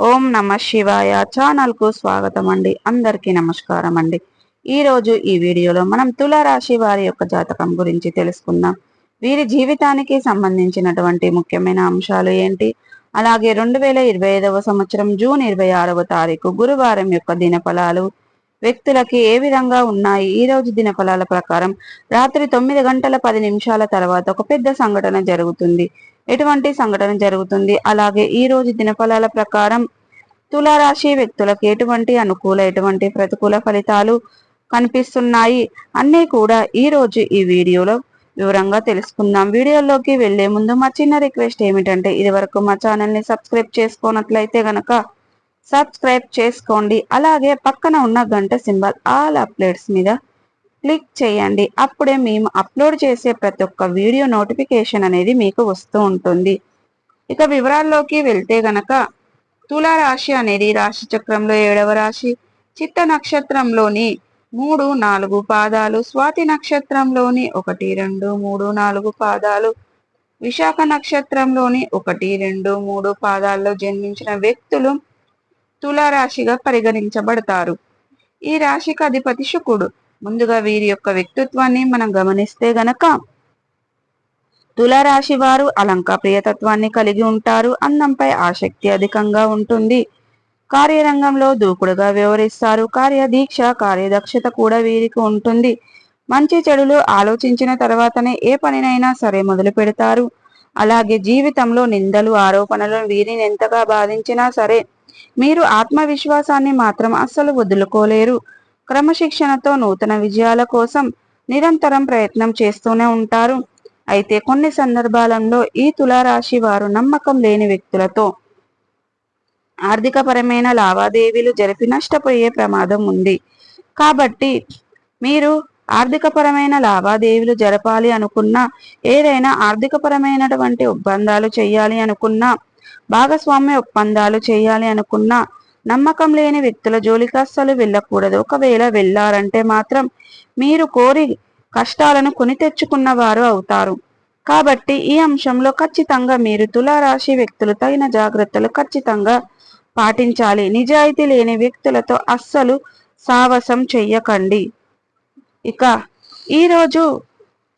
ఓం నమ శివాయ ఛానల్ కు స్వాగతం అండి. అందరికీ నమస్కారం అండి. ఈ రోజు ఈ వీడియోలో మనం తులారాశి వారి యొక్క జాతకం గురించి తెలుసుకుందాం. వీరి జీవితానికి సంబంధించినటువంటి ముఖ్యమైన అంశాలు ఏంటి, అలాగే 2025 సంవత్సరం జూన్ 26వ తారీఖు గురువారం యొక్క దినఫలాలు వ్యక్తులకి ఏ విధంగా ఉన్నాయి. ఈ రోజు దినఫలాల ప్రకారం రాత్రి 9 గంటల 10 నిమిషాల తర్వాత ఒక పెద్ద సంఘటన జరుగుతుంది. ఎటువంటి సంఘటన జరుగుతుంది, అలాగే ఈ రోజు దినఫలాల ప్రకారం తులారాశి వ్యక్తులకు ఎటువంటి అనుకూల ఎటువంటి ప్రతికూల ఫలితాలు కనిపిస్తున్నాయి అన్నీ కూడా ఈ రోజు ఈ వీడియోలో వివరంగా తెలుసుకుందాం. వీడియోలోకి వెళ్లే ముందు మా చిన్న రిక్వెస్ట్ ఏమిటంటే, ఇది వరకు మా ఛానల్ ని సబ్స్క్రైబ్ చేసుకోనట్లయితే గనక సబ్స్క్రైబ్ చేసుకోండి. అలాగే పక్కన ఉన్న గంట సింబల్ ఆల్ అప్డేట్స్ మీద క్లిక్ చేయండి. అప్పుడే మేము అప్లోడ్ చేసే ప్రతి ఒక్క వీడియో నోటిఫికేషన్ అనేది మీకు వస్తూ ఉంటుంది. ఇక వివరాల్లోకి వెళ్తే గనక తులారాశి అనేది రాశి చక్రంలో 7వ రాశి. చిత్త నక్షత్రంలోని 3, 4 పాదాలు, స్వాతి నక్షత్రంలోని 1, 2, 3, 4 పాదాలు, విశాఖ నక్షత్రంలోని 1, 2, 3 పాదాల్లో జన్మించిన వ్యక్తులు తులారాశిగా పరిగణించబడతారు. ఈ రాశికి అధిపతి శుక్రుడు. ముందుగా వీరి యొక్క వ్యక్తిత్వాన్ని మనం గమనిస్తే గనక తులారాశి వారు అలంక ప్రియతత్వాన్ని కలిగి ఉంటారు. అందంపై ఆసక్తి అధికంగా ఉంటుంది. కార్యరంగంలో దూకుడుగా వ్యవహరిస్తారు. కార్యదీక్ష కార్యదక్షత కూడా వీరికి ఉంటుంది. మంచి చెడులు ఆలోచించిన తర్వాతనే ఏ పనినైనా సరే మొదలు పెడతారు. అలాగే జీవితంలో నిందలు ఆరోపణలు వీరిని ఎంతగా బాధించినా సరే మీరు ఆత్మవిశ్వాసాన్ని మాత్రం అస్సలు వదులుకోలేరు. క్రమశిక్షణతో నూతన విజయాల కోసం నిరంతరం ప్రయత్నం చేస్తూనే ఉంటారు. అయితే కొన్ని సందర్భాలలో ఈ తులారాశి వారు నమ్మకం లేని వ్యక్తులతో ఆర్థికపరమైన లావాదేవీలు జరిపి నష్టపోయే ప్రమాదం ఉంది. కాబట్టి మీరు ఆర్థికపరమైన లావాదేవీలు జరపాలి అనుకున్నా, ఏదైనా ఆర్థికపరమైనటువంటి ఒప్పందాలు చేయాలి అనుకున్నా, భాగస్వామ్య ఒప్పందాలు చేయాలి అనుకున్నా నమ్మకం లేని వ్యక్తుల జోలికి అస్సలు వెళ్ళకూడదు. ఒకవేళ వెళ్ళారంటే మాత్రం మీరు కోరి కష్టాలను కొని తెచ్చుకున్న వారు అవుతారు. కాబట్టి ఈ అంశంలో ఖచ్చితంగా మీరు తులారాశి వ్యక్తులు తగిన జాగ్రత్తలు ఖచ్చితంగా పాటించాలి. నిజాయితీ లేని వ్యక్తులతో అస్సలు సావాసం చెయ్యకండి. ఇక ఈరోజు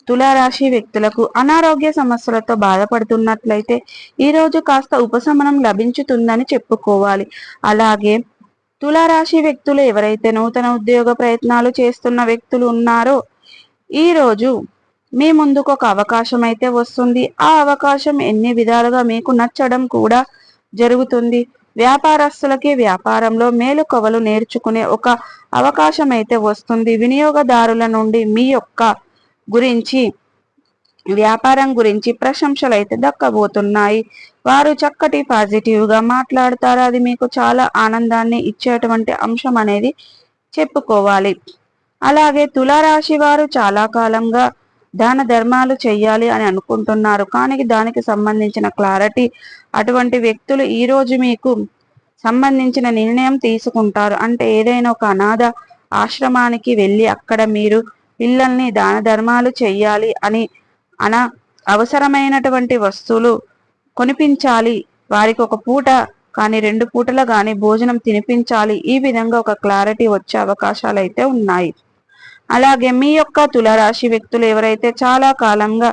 తులారాశి వ్యక్తులకు అనారోగ్య సమస్యలతో బాధపడుతున్నట్లయితే ఈరోజు కాస్త ఉపశమనం లభించుతుందని చెప్పుకోవాలి. అలాగే తులారాశి వ్యక్తులు ఎవరైతే నూతన ఉద్యోగ ప్రయత్నాలు చేస్తున్న వ్యక్తులు ఉన్నారో ఈరోజు మీ ముందుకు ఒక అవకాశం అయితే వస్తుంది. ఆ అవకాశం ఎన్ని విధాలుగా మీకు నచ్చడం కూడా జరుగుతుంది. వ్యాపారస్తులకి వ్యాపారంలో మేలుకొవలు నేర్చుకునే ఒక అవకాశం అయితే వస్తుంది. వినియోగదారుల నుండి మీ యొక్క వ్యాపారం గురించి ప్రశంసలు అయితే దక్కబోతున్నాయి. వారు చక్కటి పాజిటివ్ గా మాట్లాడతారు. అది మీకు చాలా ఆనందాన్ని ఇచ్చేటువంటి అంశం అనేది చెప్పుకోవాలి. అలాగే తులారాశి వారు చాలా కాలంగా దాన ధర్మాలు చెయ్యాలి అని అనుకుంటున్నారు, కానీ దానికి సంబంధించిన క్లారిటీ అటువంటి వ్యక్తులు ఈ రోజు మీకు సంబంధించిన నిర్ణయం తీసుకుంటారు. అంటే ఏదైనా ఒక అనాథ ఆశ్రమానికి వెళ్ళి అక్కడ మీరు పిల్లల్ని దాన ధర్మాలు చెయ్యాలి అని అవసరమైనటువంటి వస్తువులు కొనిపించాలి. వారికి ఒక పూట కానీ 2 పూటలు కానీ భోజనం తినిపించాలి. ఈ విధంగా ఒక క్లారిటీ వచ్చే అవకాశాలు అయితే ఉన్నాయి. అలాగే మీ యొక్క తులారాశి వ్యక్తులు ఎవరైతే చాలా కాలంగా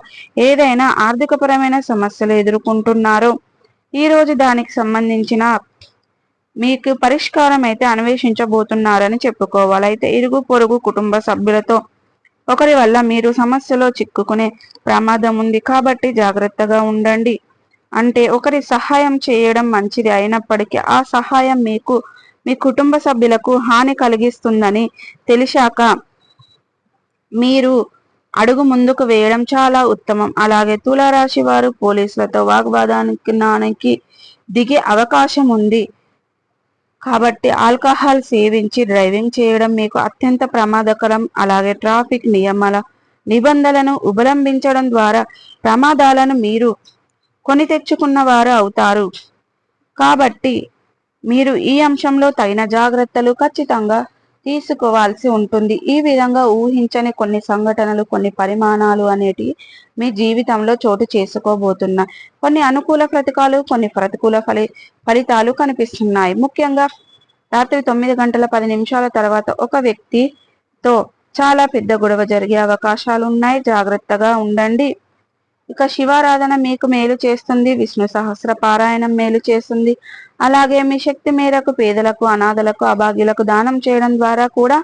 ఏదైనా ఆర్థికపరమైన సమస్యలు ఎదుర్కొంటున్నారో ఈ రోజు దానికి సంబంధించిన మీకు పరిష్కారం అయితే అన్వేషించబోతున్నారని చెప్పుకోవాలి. అయితే ఇరుగు పొరుగు కుటుంబ సభ్యులతో ఒకరి వల్ల మీరు సమస్యలో చిక్కుకునే ప్రమాదం ఉంది. కాబట్టి జాగ్రత్తగా ఉండండి. అంటే ఒకరి సహాయం చేయడం మంచిది అయినప్పటికీ ఆ సహాయం మీకు మీ కుటుంబ సభ్యులకు హాని కలిగిస్తుందని తెలిసాక మీరు అడుగు ముందుకు వేయడం చాలా ఉత్తమం. అలాగే తులారాశి వారు పోలీసులతో వాగ్వాదానికి దిగే అవకాశం ఉంది. కాబట్టి ఆల్కహాల్ సేవించి డ్రైవింగ్ చేయడం మీకు అత్యంత ప్రమాదకరం. అలాగే ట్రాఫిక్ నియమాల నిబంధనలను ఉల్లంఘించడం ద్వారా ప్రమాదాలను మీరు కొని తెచ్చుకున్న వారు అవుతారు. కాబట్టి మీరు ఈ అంశంలో తగిన జాగ్రత్తలు ఖచ్చితంగా తీసుకోవాల్సి ఉంటుంది. ఈ విధంగా ఊహించని కొన్ని సంఘటనలు, కొన్ని పరిమాణాలు అనేటివి మీ జీవితంలో చోటు చేసుకోబోతున్నాయి. కొన్ని అనుకూల ఫలితాలు, కొన్ని ప్రతికూల ఫలితాలు కనిపిస్తున్నాయి. ముఖ్యంగా రాత్రి 9 గంటల 10 నిమిషాల తర్వాత ఒక వ్యక్తితో చాలా పెద్ద గొడవ జరిగే అవకాశాలు ఉన్నాయి. జాగ్రత్తగా ఉండండి. ఇక శివారాధన మీకు మేలు చేస్తుంది. విష్ణు సహస్ర పారాయణం మేలు చేస్తుంది. అలాగే మీ శక్తి మేరకు పేదలకు, అనాథలకు, అభాగ్యులకు దానం చేయడం ద్వారా కూడా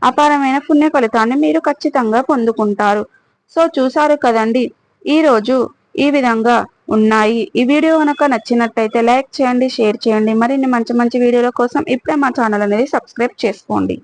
అపారమైన పుణ్య ఫలితాన్ని మీరు ఖచ్చితంగా పొందుకుంటారు. సో చూసారు కదండి, ఈరోజు ఈ విధంగా ఉన్నాయి. ఈ వీడియో కనుక నచ్చినట్టయితే లైక్ చేయండి, షేర్ చేయండి. మరిన్ని మంచి మంచి వీడియోల కోసం ఇప్పుడే మా ఛానల్ అనేది సబ్స్క్రైబ్ చేసుకోండి.